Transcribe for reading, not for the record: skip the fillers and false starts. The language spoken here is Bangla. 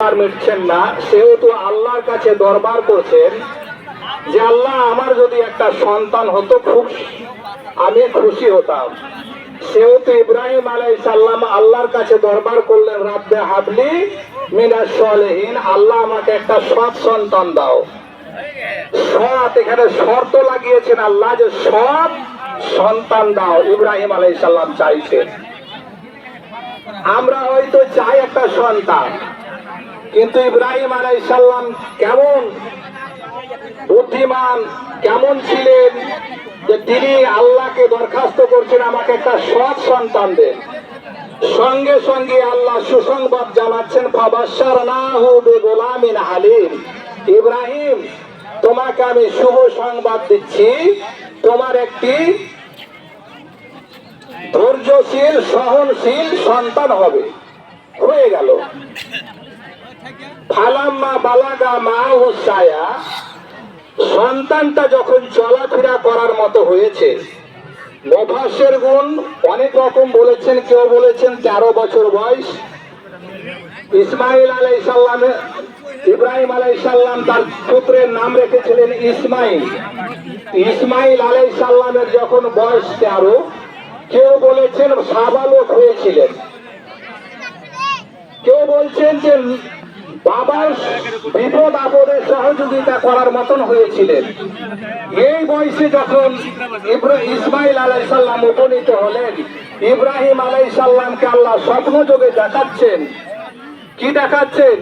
আর মিটছেন না, সেহেতু আল্লাহর কাছে দরবার করছেন যে আল্লাহ আমার যদি একটা সন্তান হতো খুব আমি খুশি হতাম। সেহেতু ইব্রাহিম আলাইহিস সালাম আল্লাহর কাছে দরবার করলেন, রাব্বে হাবলি মিনাস সলিহিন, আল্লাহ আমাকে একটা সৎ সন্তান দাও। সৎ, এখানে শর্ত লাগিয়েছেন আল্লাহ যে সৎ সন্তান দাও। ইব্রাহিম আলাইহিস সালাম চাইছেন। আমরা হয়তো চাই একটা সন্তান, কিন্তু ইব্রাহিম আলাইহিস সালাম কেমন বুদ্ধিমান, কেমন ছিলেন যে তিনি আল্লাহকে দরখাস্ত করছেন আমাকে একটা সৎ সন্তান দেন। সঙ্গে সঙ্গে আল্লাহ সুসংবাদ জানাচ্ছেন, ফাবাশশারনাহু বিগুলামিন হালিম, ইব্রাহিম তোমাকে আমি শুভ সংবাদ দিচ্ছি, তোমার একটি ধৈর্যশীল সহনশীল সন্তান হবে। হয়ে গেল। ফালাম্মা বালাগা মাহু সায়া, সন্তানটা যখন চলাফেরা করার মতো হয়েছে, মুফাসসির গুণ অনেক রকম বলেছেন। কেউ বলেছেন 13 বছর বয়স। ইসমাইল আলাইহিস সালাম, ইব্রাহিম আলাইহিস সালাম তার পুত্রের নাম রেখেছিলেন ইসমাইল। ইসমাইল আলাইহিস সালামের যখন বয়স 13, কেউ বলেছেন সাবালক হয়েছিলেন, কেউ বলছেন যে বাবার বিপদ আপদে সহযোগিতা করার মতন হয়েছিলেন। এই বয়সে যখন ইসমাইল আলাইহিস সালাম উপনীত হলেন, ইব্রাহিম আলাইহিস সালামকে আল্লাহ স্বপ্ন যোগে দেখাচ্ছেন। কি দেখাচ্ছেন?